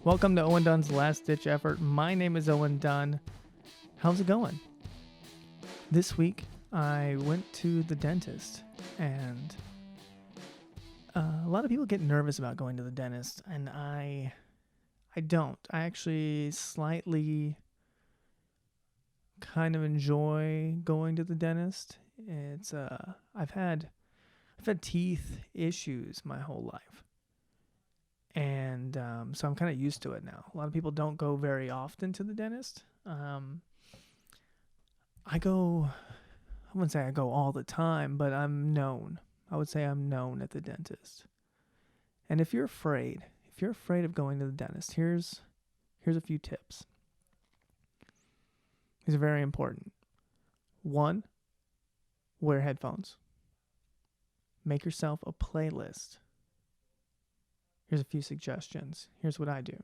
Welcome to Owen Dunn's Last Ditch Effort. My name is Owen Dunn. How's it going? This week, I went to the dentist, and a lot of people get nervous about going to the dentist, and I don't. I actually slightly kind of enjoy going to the dentist. It's I've had teeth issues my whole life. And so I'm kind of used to it now. A lot of people don't go very often to the dentist. I wouldn't say I go all the time, but I'm known. I would say I'm known at the dentist. And if you're afraid of going to the dentist, here's a few tips. These are very important. 1, wear headphones. Make yourself a playlist. Here's a few suggestions. Here's what I do.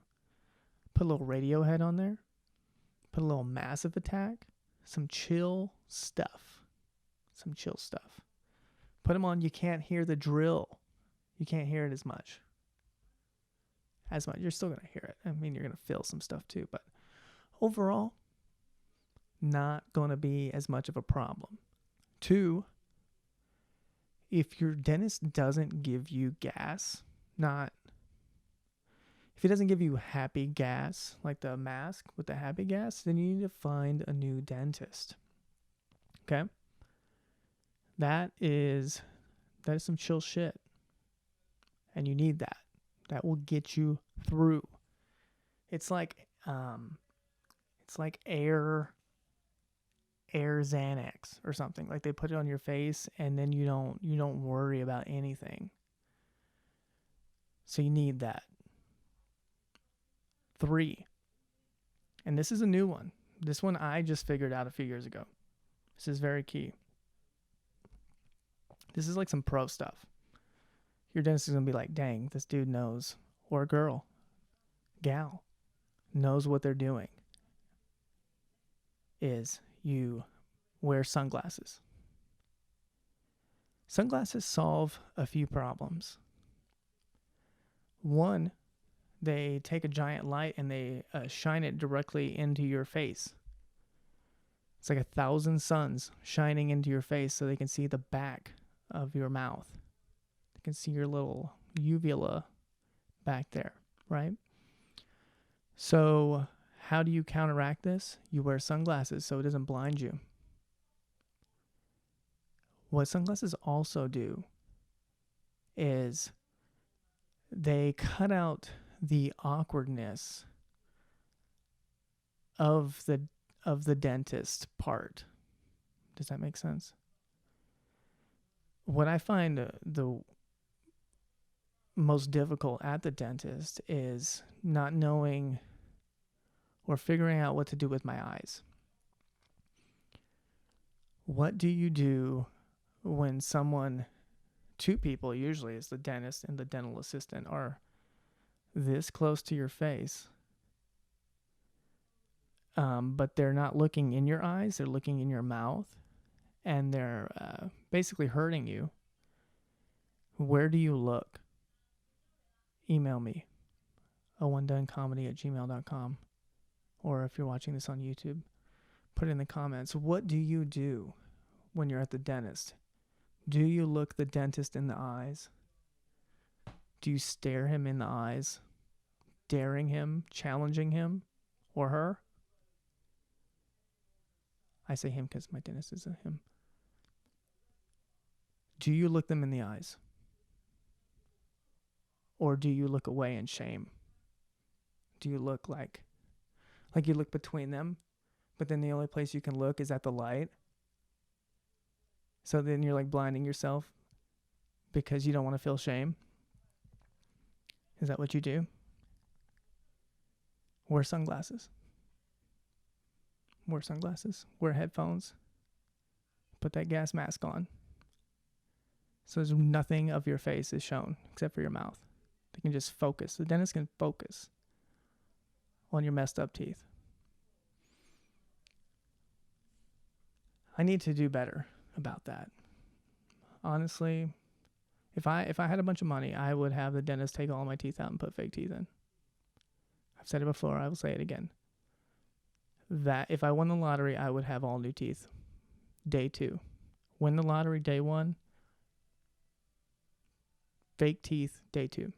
Put a little Radiohead on there. Put a little Massive Attack. Some chill stuff. Put them on. You can't hear the drill. You can't hear it as much. You're still going to hear it. I mean, you're going to feel some stuff too. But overall, not going to be as much of a problem. 2, if your dentist doesn't give you gas, if he doesn't give you happy gas, like the mask with the happy gas, then you need to find a new dentist. Okay? That is some chill shit. And you need that. That will get you through. It's like air Xanax or something. Like they put it on your face and then you don't worry about anything. So you need that. 3, and this is a new one. This one I just figured out a few years ago. This is very key. This is like some pro stuff. Your dentist is going to be like, dang, this dude knows, or gal, knows what they're doing. Is you wear sunglasses. Sunglasses solve a few problems. 1, they take a giant light and they shine it directly into your face. It's like 1,000 suns shining into your face so they can see the back of your mouth. They can see your little uvula back there, right? So how do you counteract this? You wear sunglasses so it doesn't blind you. What sunglasses also do is they cut out the awkwardness of the dentist part. Does that make sense? What I find the most difficult at the dentist is not knowing or figuring out what to do with my eyes. What do you do when two people, usually it's the dentist and the dental assistant, are this close to your face, but they're not looking in your eyes, they're looking in your mouth, and they're basically hurting you? Where do you look? Email me, owendunncomedy@gmail.com, or if you're watching this on YouTube, put it in the comments. What do you do when you're at the dentist? Do you look the dentist in the eyes? Do you stare him in the eyes, daring him, challenging him or her? I say him because my dentist is a him. Do you look them in the eyes? Or do you look away in shame? Do you look like you look between them, but then the only place you can look is at the light? So then you're like blinding yourself because you don't want to feel shame? Is that what you do? Wear sunglasses. Wear headphones. Put that gas mask on. So there's nothing of your face is shown except for your mouth. They can just focus. The dentist can focus on your messed up teeth. I need to do better about that. Honestly, if I had a bunch of money, I would have the dentist take all my teeth out and put fake teeth in. I've said it before, I will say it again. That if I won the lottery, I would have all new teeth. Day 2. Win the lottery day 1. Fake teeth day 2.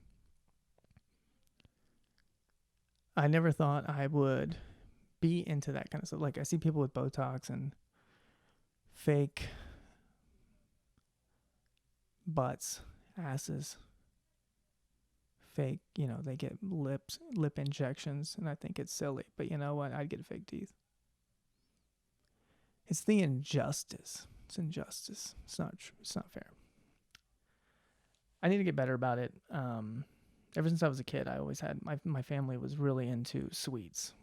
I never thought I would be into that kind of stuff. Like I see people with Botox and fake butts, asses, fake, they get lip injections, and I think it's silly. But you know what? I'd get fake teeth. It's the injustice. It's injustice. It's not fair. I need to get better about it. Ever since I was a kid, I always had my family was really into sweets.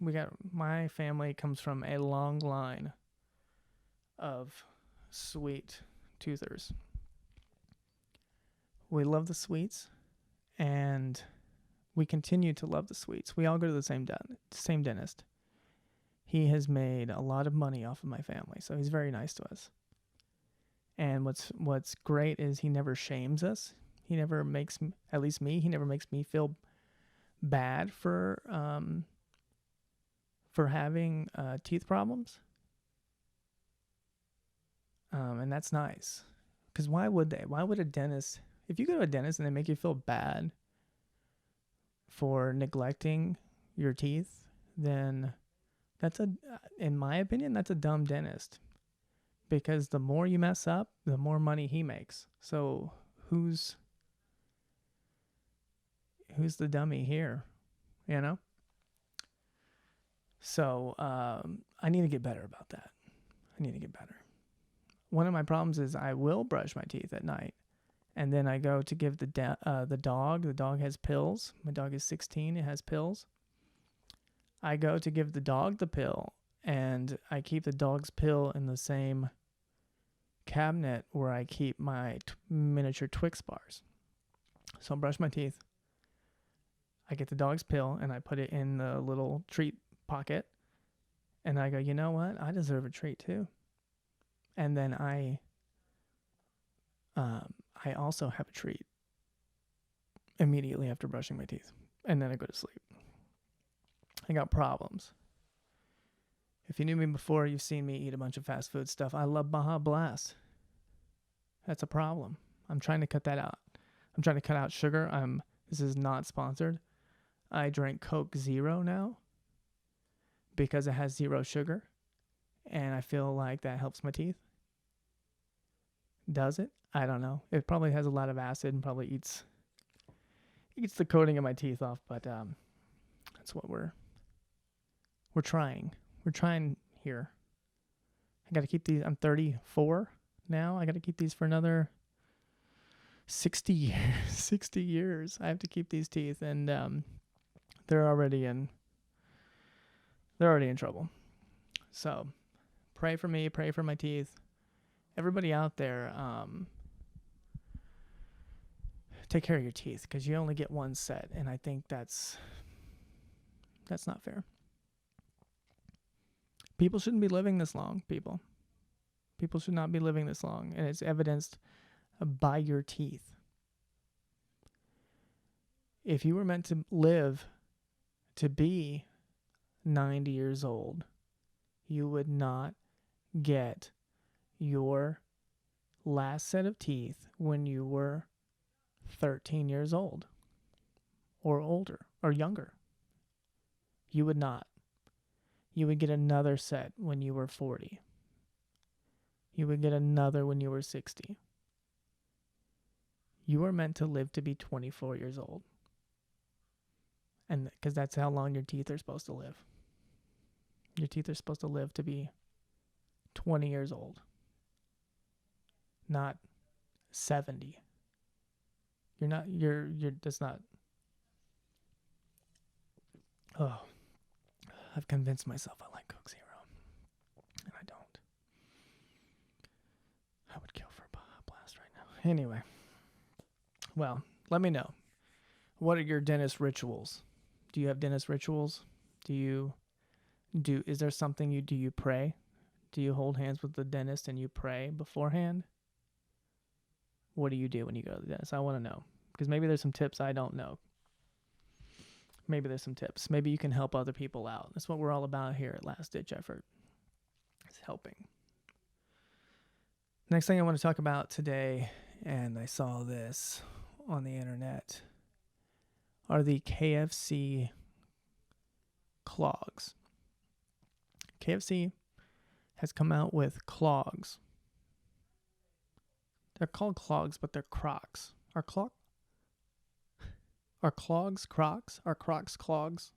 My family comes from a long line of sweet toothers. We love the sweets, and we continue to love the sweets. We all go to the same dentist. He has made a lot of money off of my family, so he's very nice to us. And what's great is he never shames us. He never makes, at least me, he never makes me feel bad for having teeth problems. And that's nice. Because why would they? Why would a dentist, if you go to a dentist and they make you feel bad for neglecting your teeth, then in my opinion, that's a dumb dentist. Because the more you mess up, the more money he makes. So who's the dummy here, So I need to get better about that. I need to get better. One of my problems is I will brush my teeth at night, and then I go to give the dog. The dog has pills. My dog is 16. It has pills. I go to give the dog the pill, and I keep the dog's pill in the same cabinet where I keep my miniature Twix bars. So I'll brush my teeth. I get the dog's pill and I put it in the little treat pocket. And I go, you know what? I deserve a treat too. And then I also have a treat immediately after brushing my teeth. And then I go to sleep. I got problems. If you knew me before, you've seen me eat a bunch of fast food stuff. I love Baja Blast. That's a problem. I'm trying to cut that out. I'm trying to cut out sugar. This is not sponsored. I drink Coke Zero now because it has 0 sugar, and I feel like that helps my teeth. Does it? I don't know. It probably has a lot of acid and probably eats the coating of my teeth off, but that's what we're trying. We're trying here. I got to keep these. I'm 34 now. I got to keep these for another 60 years. 60 years. I have to keep these teeth, and they're already in trouble. So pray for me. Pray for my teeth. Everybody out there, take care of your teeth, because you only get one set, and I think that's not fair. People shouldn't be living this long, people. People should not be living this long, and it's evidenced by your teeth. If you were meant to live to be 90 years old, you would not get your last set of teeth when you were 13 years old or older or younger. You would not. You would get another set when you were 40. You would get another when you were 60. You are meant to live to be 24 years old. And because that's how long your teeth are supposed to live. Your teeth are supposed to live to be 20 years old, not 70. That's not. Oh, I've convinced myself I like Coke Zero, and I don't. I would kill for a Baja Blast right now. Anyway, well, let me know. What are your dentist rituals? Do you have dentist rituals? Is there something do you pray? Do you hold hands with the dentist and you pray beforehand? What do you do when you go to the dentist? I want to know, because maybe there's some tips I don't know. maybe there's some tips. Maybe you can help other people out. That's what we're all about here at Last Ditch Effort. It's helping. Next thing I want to talk about today, and I saw this on the internet, are the KFC clogs. KFC has come out with clogs. They're called clogs, but they're Crocs. Are clogs Crocs? Are Crocs clogs?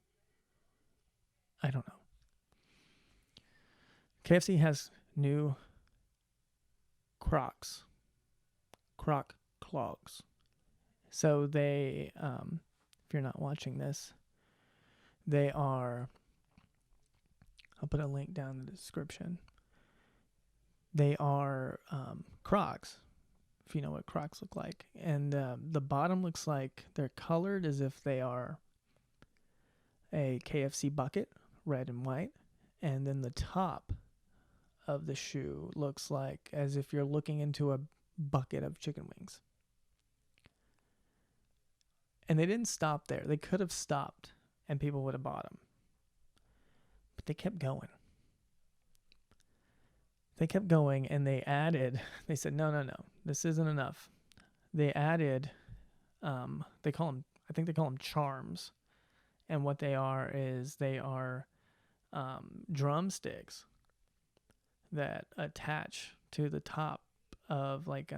I don't know. KFC has new Crocs. Croc clogs. So they, if you're not watching this, they are, I'll put a link down in the description. They are Crocs, if you know what Crocs look like. And the bottom looks like they're colored as if they are a KFC bucket, red and white. And then the top of the shoe looks like as if you're looking into a bucket of chicken wings. And they didn't stop there. They could have stopped and people would have bought them. But they kept going. They kept going and they said, no, this isn't enough. They added, I think they call them charms. And what they are is they are drumsticks that attach to the top of like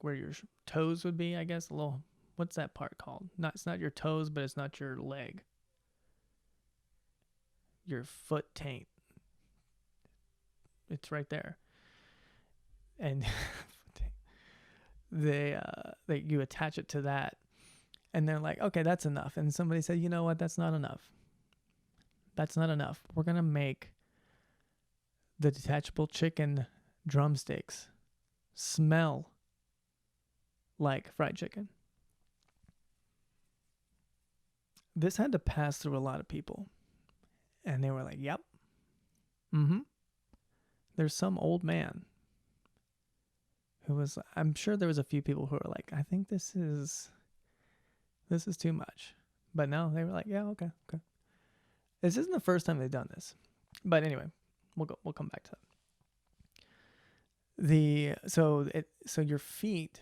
where your toes would be, I guess. What's that part called? It's not your toes, but it's not your leg. Your foot taint. It's right there. And you attach it to that. And they're like, okay, that's enough. And somebody said, you know what? That's not enough. That's not enough. We're going to make the detachable chicken drumsticks smell like fried chicken. This had to pass through a lot of people. And they were like, yep. Mm-hmm. There's some old man who was, I'm sure there was a few people who were like, I think this is too much. But no, they were like, yeah, okay. This isn't the first time they've done this. But anyway, we'll come back to that. So your feet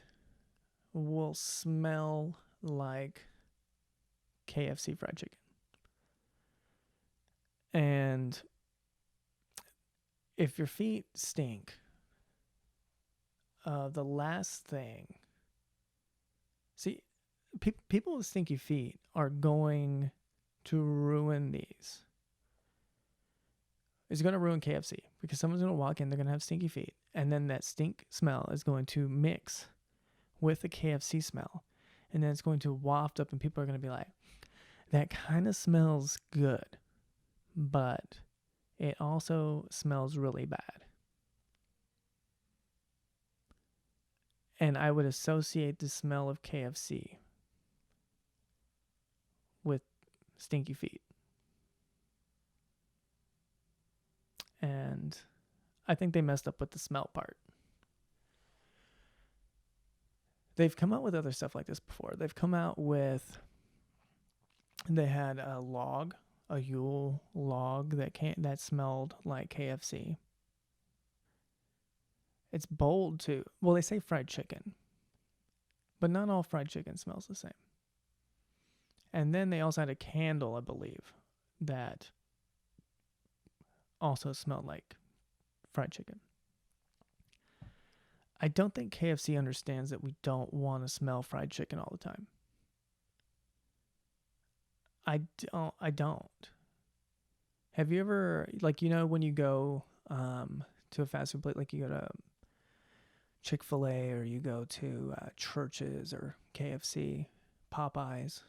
will smell like KFC fried chicken. And if your feet stink, the last thing, people with stinky feet are going to ruin these. It's going to ruin KFC because someone's going to walk in, they're going to have stinky feet, and then that stink smell is going to mix with the KFC smell, and then it's going to waft up, and people are going to be like, that kind of smells good, but it also smells really bad. And I would associate the smell of KFC with stinky feet. And I think they messed up with the smell part. They've come out with other stuff like this before. They had a Yule log that smelled like KFC. It's bold too. Well, they say fried chicken, but not all fried chicken smells the same. And then they also had a candle, I believe, that also smelled like fried chicken. I don't think KFC understands that we don't want to smell fried chicken all the time. I don't. Have you ever, when you go to a fast food place, like you go to Chick-fil-A or you go to Church's or KFC, Popeyes,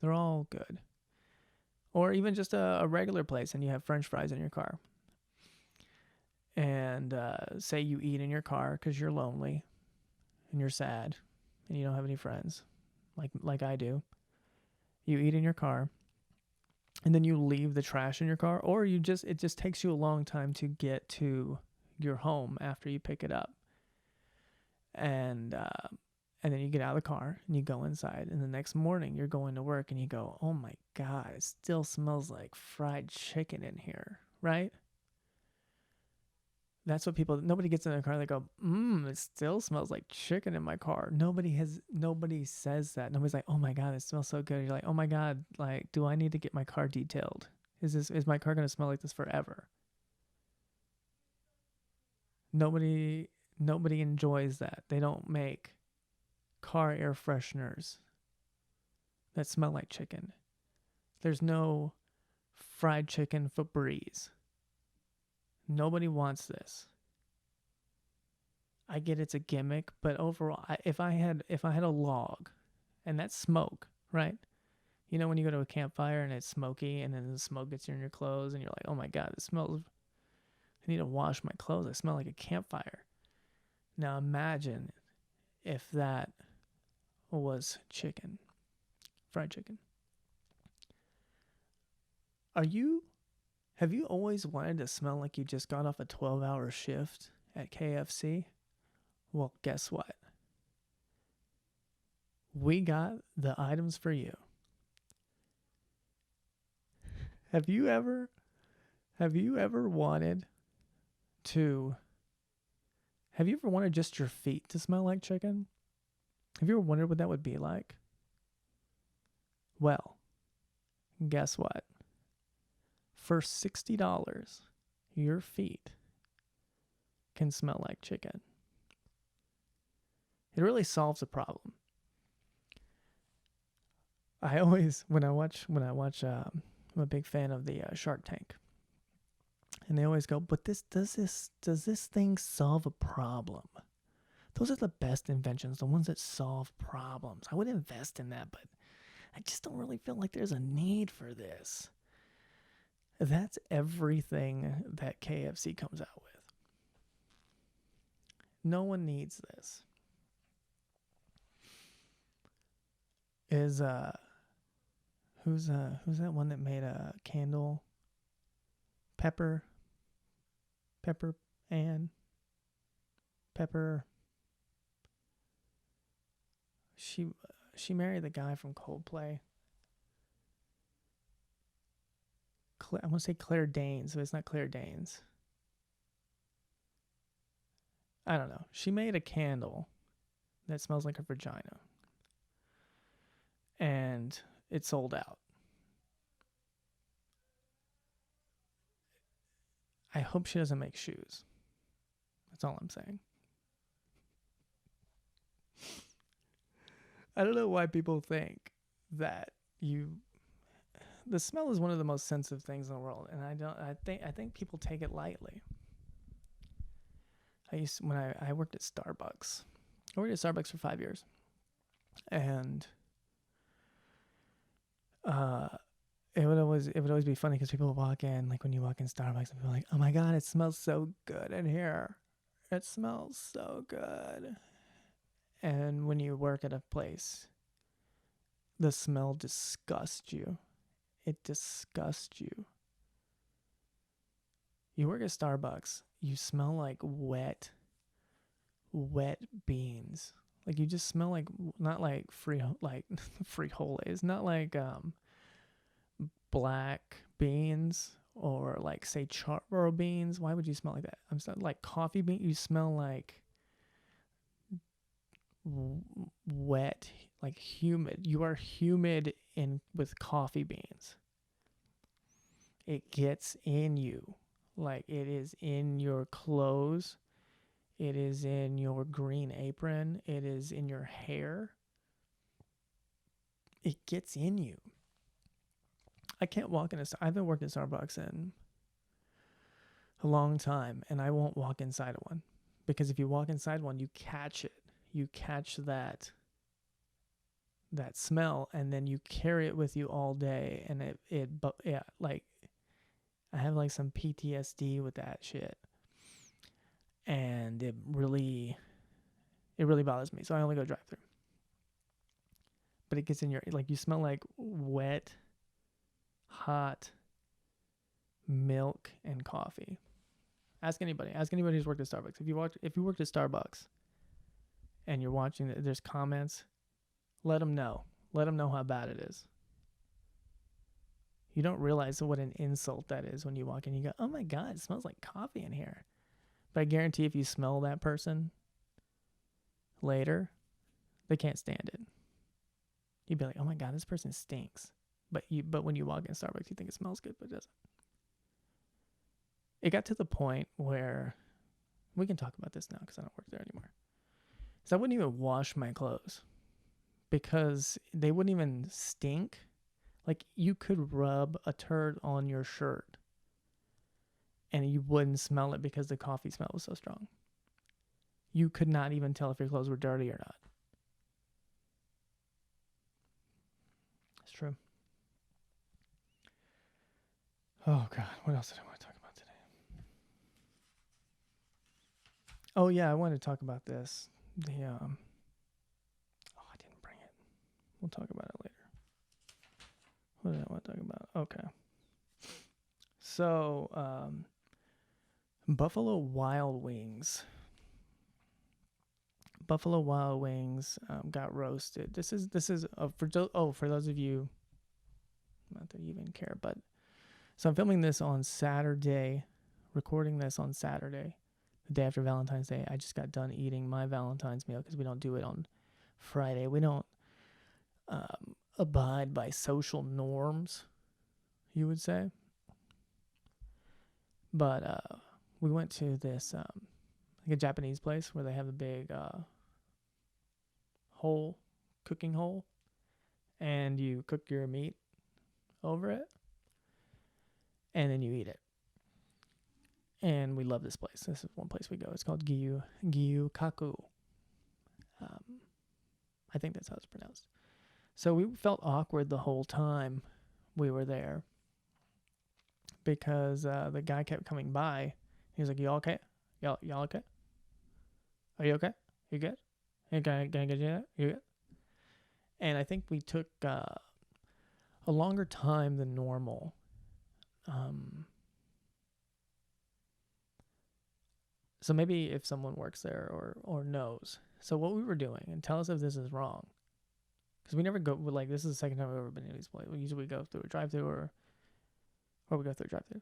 they're all good. Or even just a regular place and you have French fries in your car. And say you eat in your car because you're lonely and you're sad and you don't have any friends, like I do. You eat in your car and then you leave the trash in your car, or it just takes you a long time to get to your home after you pick it up. And And then you get out of the car and you go inside. And the next morning you're going to work and you go, oh my God, it still smells like fried chicken in here, right? That's what nobody gets in their car and they go, it still smells like chicken in my car. Nobody says that. Nobody's like, oh my God, it smells so good. You're like, oh my God, like, do I need to get my car detailed? Is my car going to smell like this forever? Nobody enjoys that. They don't make car air fresheners that smell like chicken. There's no fried chicken Febreze. Nobody wants this. I get it's a gimmick, but overall, if I had a log, and that's smoke, right? You know when you go to a campfire and it's smoky, and then the smoke gets in your clothes, and you're like, oh my God, it smells. I need to wash my clothes. I smell like a campfire. Now imagine if that was chicken, fried chicken. Have you always wanted to smell like you just got off a 12-hour shift at KFC? Well, guess what? We got the items for you. Have you ever wanted just your feet to smell like chicken? Have you ever wondered what that would be like? Well, guess what? For $60, your feet can smell like chicken. It really solves a problem. I'm a big fan of the Shark Tank. And they always go, but does this thing solve a problem? Those are the best inventions, the ones that solve problems. I would invest in that, but I just don't really feel like there's a need for this. That's everything that KFC comes out with. No one needs this. Who's that one that made a candle? Pepper. She married the guy from Coldplay. I want to say Claire Danes, but it's not Claire Danes. I don't know. She made a candle that smells like a vagina. And it sold out. I hope she doesn't make shoes. That's all I'm saying. I don't know why people think that the smell is one of the most sensitive things in the world, and I think people take it lightly. When I worked at Starbucks. I worked at Starbucks for 5 years. And it would always be funny because people would walk in, like when you walk in Starbucks, and people are like, oh my God, it smells so good in here. It smells so good. And when you work at a place, the smell disgusts you. It disgusts you. You work at Starbucks, you smell like wet beans. Like you just smell like, not like frijoles, not like black beans or like say charro beans. Why would you smell like that? I'm sorry, like coffee bean. You smell like wet, like humid. You are humid with coffee beans. It gets in you, like it is in your clothes. It is in your green apron. It is in your hair. It gets in you. I can't walk in I haven't worked at Starbucks in a long time, and I won't walk inside of one. Because if you walk inside one, you catch it. You catch that smell, and then you carry it with you all day, and like I have like some PTSD with that shit. And it really bothers me. So I only go drive through. But it gets in your, like you smell like wet, hot milk and coffee. Ask anybody who's worked at Starbucks. If you worked at Starbucks and you're watching, there's comments, let them know. Let them know how bad it is. You don't realize what an insult that is when you walk in. You go, oh my God, it smells like coffee in here. But I guarantee if you smell that person later, they can't stand it. You'd be like, oh my God, this person stinks. But when you walk in Starbucks, you think it smells good, but it doesn't. It got to the point where, we can talk about this now because I don't work there anymore. So I wouldn't even wash my clothes because they wouldn't even stink. Like, you could rub a turd on your shirt and you wouldn't smell it because the coffee smell was so strong. You could not even tell if your clothes were dirty or not. It's true. Oh God, what else did I want to talk about today? Oh yeah, I wanted to talk about this. I didn't bring it. We'll talk about it later. What did I want to talk about? Okay. So, Buffalo Wild Wings. Buffalo Wild Wings got roasted. This is for those of you, not that you even care, but so I'm filming this on Saturday, recording this on Saturday, the day after Valentine's Day. I just got done eating my Valentine's meal because we don't do it on Friday. We don't abide by social norms, you would say. But we went to this like a Japanese place where they have a big cooking hole, and you cook your meat over it, and then you eat it. And we love this place. This is one place we go. It's called Gyukaku. I think that's how it's pronounced. So we felt awkward the whole time we were there because the guy kept coming by. He was like, "You all okay? Y'all okay? Are you okay? You good? Hey, can I get you that? You good?" And I think we took a longer time than normal. So maybe if someone works there or knows. So what we were doing, and tell us if this is wrong, because we never go, like, this is the second time we've ever been in these places. We usually go through a drive-thru or we go through a drive-thru.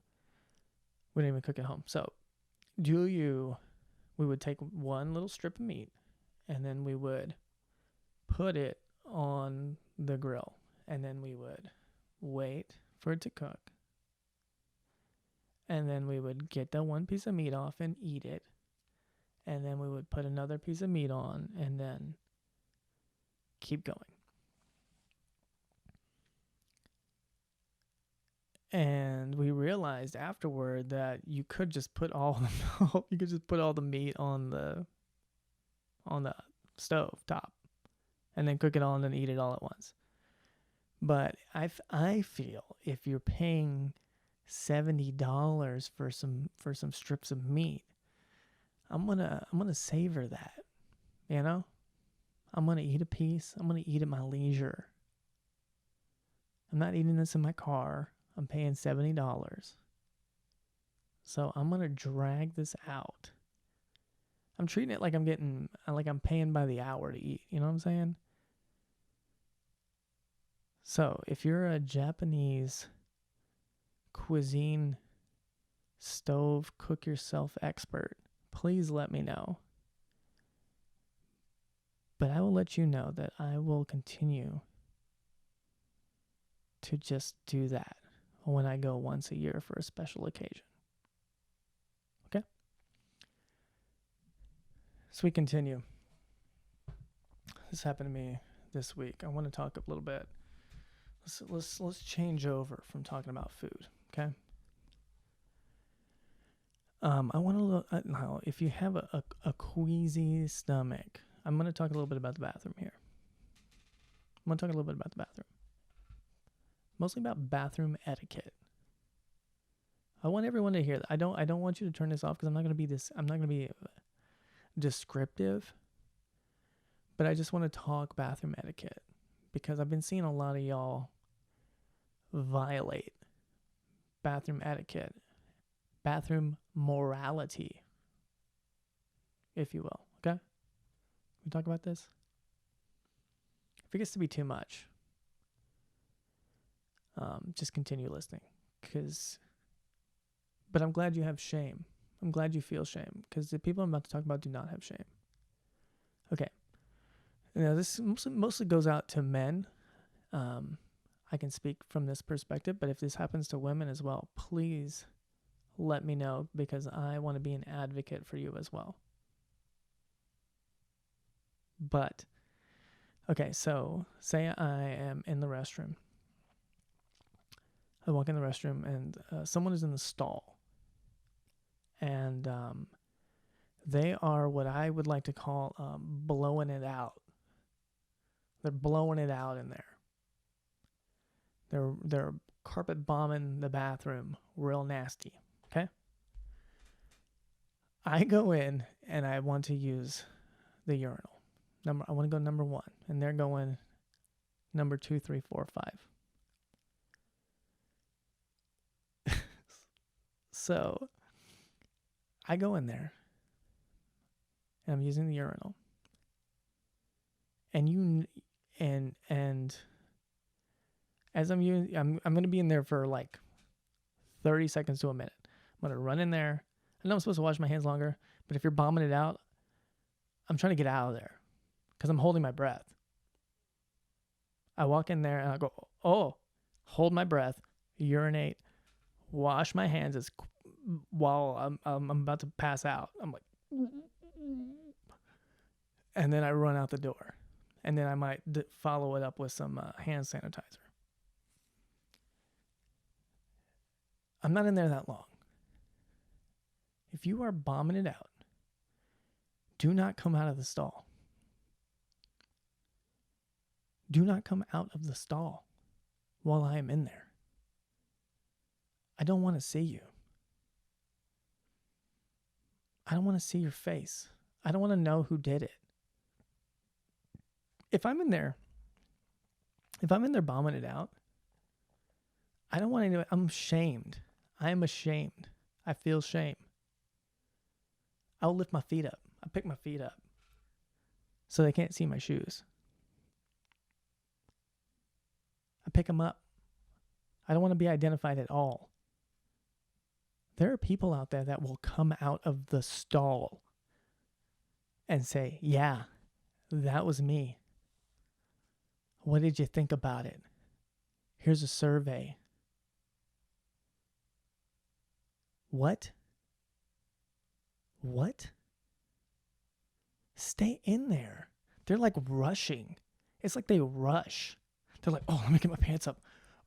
We didn't even cook at home. So we would take one little strip of meat, and then we would put it on the grill, and then we would wait for it to cook. And then we would get that one piece of meat off and eat it. And then we would put another piece of meat on and then keep going. And we realized afterward that you could just put all the meat on the stove top and then cook it all and then eat it all at once. But I feel if you're paying $70 for some strips of meat, I'm gonna savor that, you know. I'm gonna eat a piece. I'm gonna eat at my leisure. I'm not eating this in my car. I'm paying $70, so I'm gonna drag this out. I'm treating it like I'm paying by the hour to eat. You know what I'm saying? So if you're a Japanese cuisine stove cook yourself expert, please let me know. But I will let you know that I will continue to just do that when I go once a year for a special occasion. Okay? So we continue. This happened to me this week. I want to talk a little bit. Let's change over from talking about food, okay? I want to look at now, if you have a queasy stomach, I'm going to talk a little bit about the bathroom here. I'm going to talk a little bit about the bathroom. Mostly about bathroom etiquette. I want everyone to hear that. I don't want you to turn this off because I'm not going to be descriptive. But I just want to talk bathroom etiquette because I've been seeing a lot of y'all violate bathroom etiquette, bathroom morality, if you will, okay? We talk about this? If it gets to be too much, just continue listening. But I'm glad you have shame. I'm glad you feel shame, because the people I'm about to talk about do not have shame. Okay. Now, this mostly goes out to men. I can speak from this perspective, but if this happens to women as well, please let me know, because I want to be an advocate for you as well. But, okay, so say I am in the restroom. I walk in the restroom and someone is in the stall. And they are what I would like to call blowing it out. They're blowing it out in there. They're carpet bombing the bathroom real nasty. Okay? I go in and I want to use the urinal. I want to go number 1, and they're going number 2, 3, 4, 5. So I go in there and I'm using the urinal. And as I'm going to be in there for like 30 seconds to a minute. I'm going to run in there. I know I'm supposed to wash my hands longer, but if you're bombing it out, I'm trying to get out of there because I'm holding my breath. I walk in there and I go, hold my breath, urinate, wash my hands while I'm about to pass out. I'm like, and then I run out the door. And then I might follow it up with some hand sanitizer. I'm not in there that long. If you are bombing it out, do not come out of the stall. Do not come out of the stall while I am in there. I don't want to see you. I don't want to see your face. I don't want to know who did it. If I'm in there bombing it out, I don't want to. I'm ashamed. I am ashamed. I feel shame. I'll lift my feet up. I pick my feet up so they can't see my shoes. I pick them up. I don't want to be identified at all. There are people out there that will come out of the stall and say, yeah, that was me. What did you think about it? Here's a survey. What? Stay in there. They're like rushing. It's like they rush. They're like, let me get my pants up.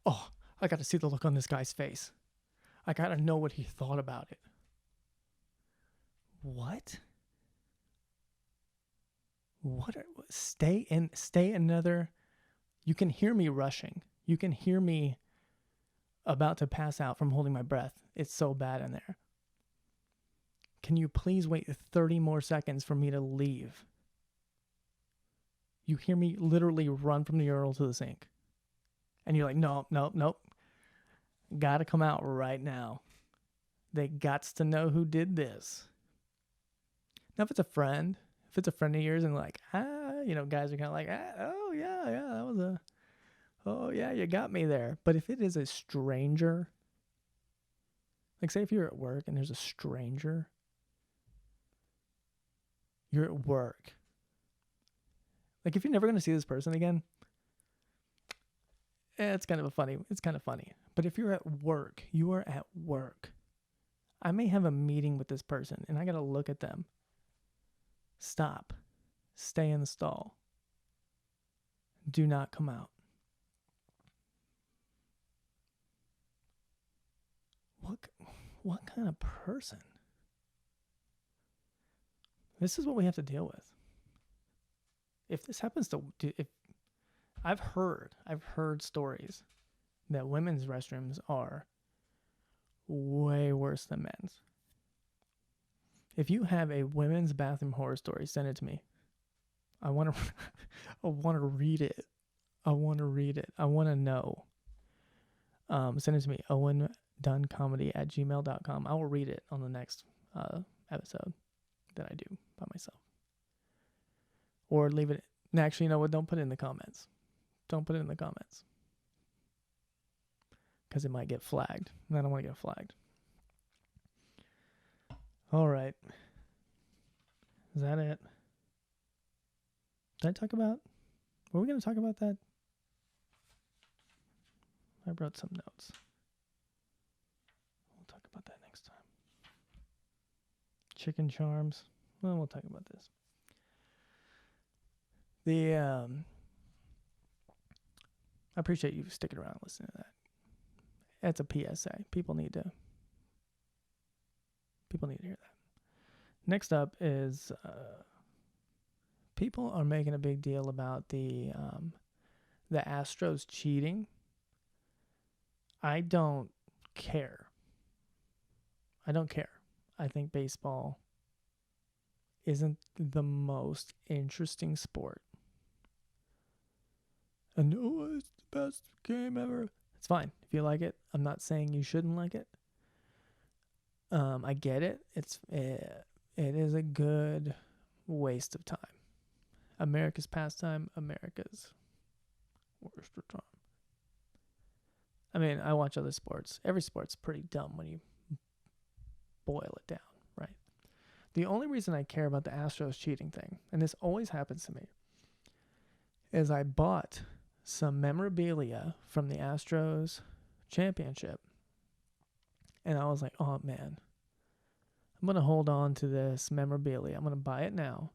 I got to see the look on this guy's face. I got to know what he thought about it. What? Stay another. You can hear me rushing. You can hear me about to pass out from holding my breath. It's so bad in there. Can you please wait 30 more seconds for me to leave? You hear me literally run from the urinal to the sink. And you're like, nope. Gotta come out right now. They gots to know who did this. Now, if it's a friend of yours and like, guys are kind of like, that was you got me there. But if it is a stranger, like say if you're at work and there's a stranger, you're at work. Like if you're never going to see this person again, it's kind of funny. But if you're at work, you are at work. I may have a meeting with this person and I got to look at them. Stop. Stay in the stall. Do not come out. What kind of person? This is what we have to deal with. If this happens if I've heard stories that women's restrooms are way worse than men's. If you have a women's bathroom horror story, send it to me. I want to read it. I want to know. Send it to me, OwenDunnComedy@gmail.com. I will read it on the next episode that I do by myself. or leave it. Actually, you know what? Don't put it in the comments. Don't put it in the comments. Because it might get flagged. And I don't want to get flagged. All right. Is that it? Did I talk about? Were we going to talk about that? I wrote some notes. We'll talk about that next time. Chicken charms. Well, we'll talk about this. I appreciate you sticking around and listening to that. That's a PSA. People need to hear that. Next up is people are making a big deal about the Astros cheating. I don't care. I think baseball isn't the most interesting sport. And it's the best game ever. It's fine if you like it. I'm not saying you shouldn't like it. I get it. It is a good waste of time. America's pastime, America's worst of time. I mean, I watch other sports. Every sport's pretty dumb when you boil it down, right? The only reason I care about the Astros cheating thing, and this always happens to me, is I bought some memorabilia from the Astros championship. And I was like, oh man, I'm going to hold on to this memorabilia. I'm going to buy it now.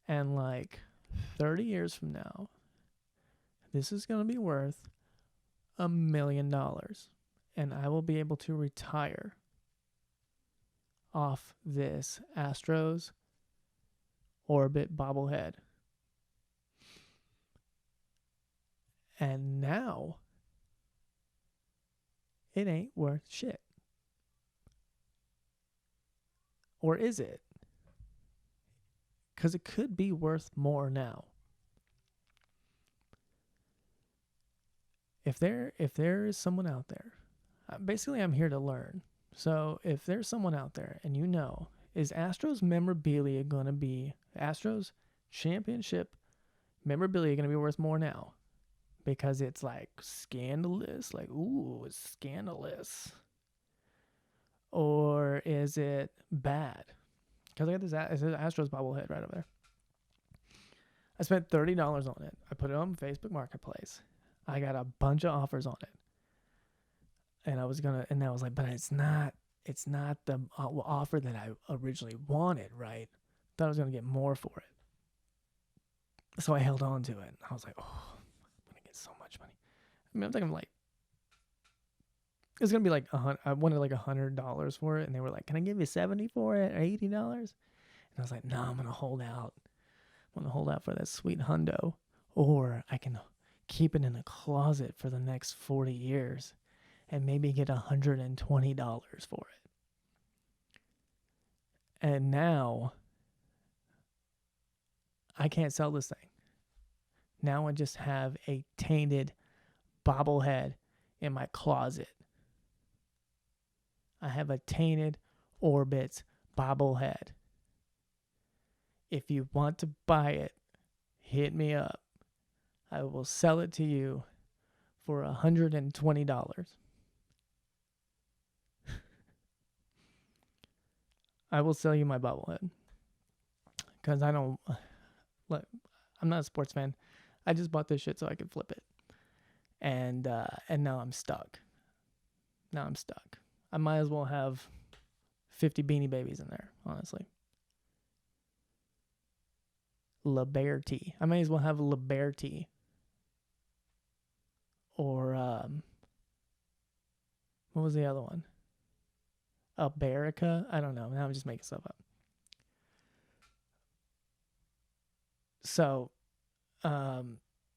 And like 30 years from now, this is going to be worth $1 million. And I will be able to retire off this Astros Orbit bobblehead. And now, it ain't worth shit. Or is it? Because it could be worth more now. If there is someone out there, basically I'm here to learn. So if there's someone out there and you know, is Astros memorabilia going to be, Astros championship memorabilia going to be worth more now? Because it's like scandalous, like, ooh, it's scandalous. Or is it bad? Because I got this Astros bobblehead right over there. I spent $30 on it. I put it on Facebook Marketplace. I got a bunch of offers on it. And I was like, but it's not the offer that I originally wanted, right? Thought I was going to get more for it. So I held on to it. I was like, oh, I'm going to get so much money. I mean, I'm thinking like, it's going to be like, I wanted like $100 for it. And they were like, can I give you $70 for it or $80? And I was like, no, I'm going to hold out. I'm going to hold out for that sweet hundo. Or I can keep it in a closet for the next 40 years and maybe get $120 for it. And now I can't sell this thing. Now I just have a tainted bobblehead in my closet. I have a tainted Orbits bobblehead. If you want to buy it, hit me up. I will sell it to you for $120. I will sell you my bobblehead. Because I'm not a sports fan. I just bought this shit so I could flip it. And now I'm stuck. I might as well have 50 Beanie Babies in there, honestly. Liberty. I may as well have Liberty. Or, what was the other one? Aberica? I don't know. Now I'm just making stuff up. So, I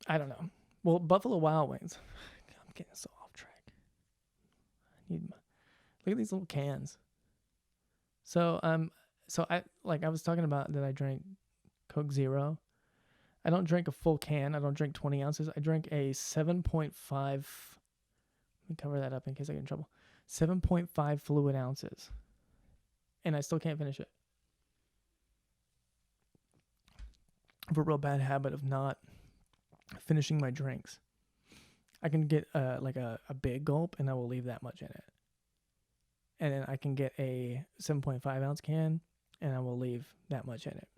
don't know. Well, Buffalo Wild Wings. I'm getting so off track. Look at these little cans. So I was talking about that I drank Coke Zero. I don't drink a full can. I don't drink 20 ounces. I drink a 7.5. Let me cover that up in case I get in trouble. 7.5 fluid ounces. And I still can't finish it. have a real bad habit of not finishing my drinks. I can get like a big gulp and I will leave that much in it. And then I can get a 7.5 ounce can and I will leave that much in it.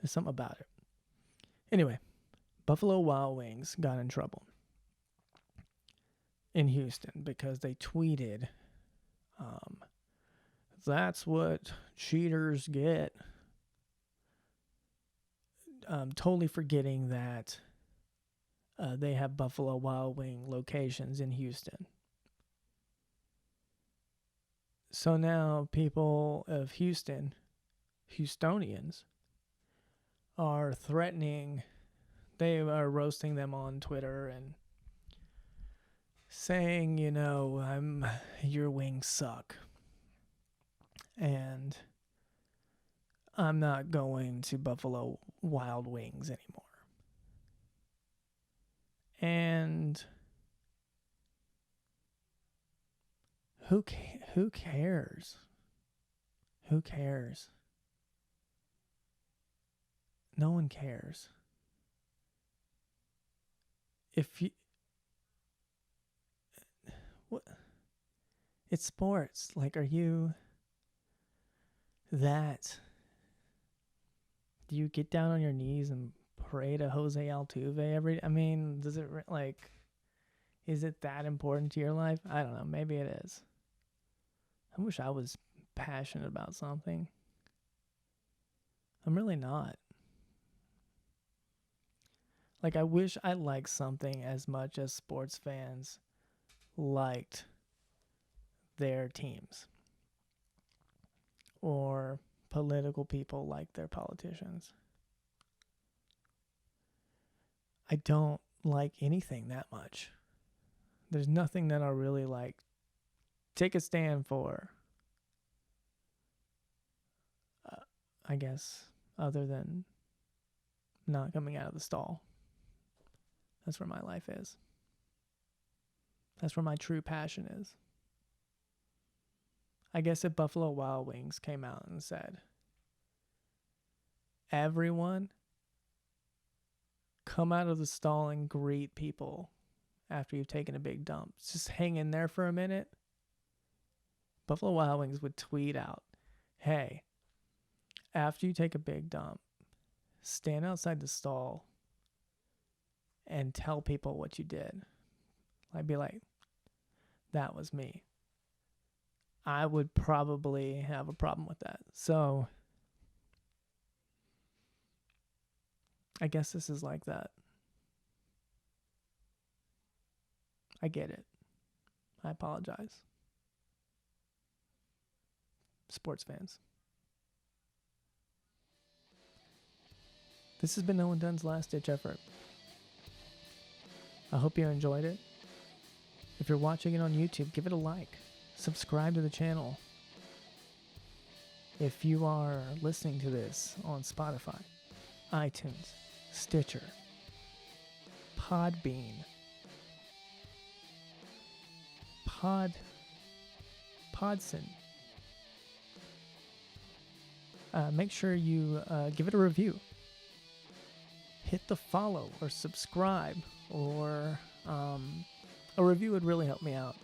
There's something about it. Anyway, Buffalo Wild Wings got in trouble in Houston because they tweeted, that's what cheaters get. Totally forgetting that they have Buffalo Wild Wing locations in Houston. So now people of Houston, Houstonians, are threatening, they are roasting them on Twitter and saying, your wings suck. And I'm not going to Buffalo Wild Wings anymore. And who cares? Who cares? No one cares. What? It's sports. Like, are you that? Do you get down on your knees and pray to Jose Altuve does it, is it that important to your life? I don't know. Maybe it is. I wish I was passionate about something. I'm really not. Like, I wish I liked something as much as sports fans liked their teams. Or political people like their politicians. I don't like anything that much. There's nothing that I really take a stand for. I guess, other than not coming out of the stall. That's where my life is. That's where my true passion is. I guess if Buffalo Wild Wings came out and said, everyone come out of the stall and greet people after you've taken a big dump. Just hang in there for a minute. Buffalo Wild Wings would tweet out, hey, after you take a big dump, stand outside the stall and tell people what you did. I'd be like, that was me. I would probably have a problem with that. So I guess this is like that. I get it. I apologize. Sports fans. This has been Owen Dunn's Last Ditch Effort. I hope you enjoyed it. If you're watching it on YouTube, give it a like. Subscribe to the channel. If you are listening to this on Spotify, iTunes, Stitcher, Podbean, Podson, make sure you give it a review. Hit the follow or subscribe, or a review would really help me out,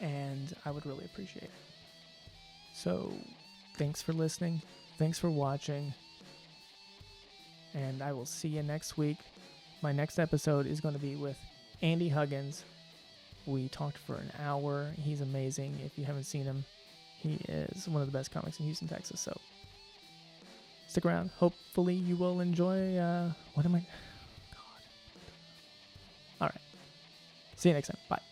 and I would really appreciate it. So, thanks for listening, thanks for watching, and I will see you next week. My next episode is going to be with Andy Huggins. We talked for an hour. He's amazing. If you haven't seen him, he is one of the best comics in Houston, Texas. So stick around. Hopefully you will enjoy. God. All right. See you next time. Bye.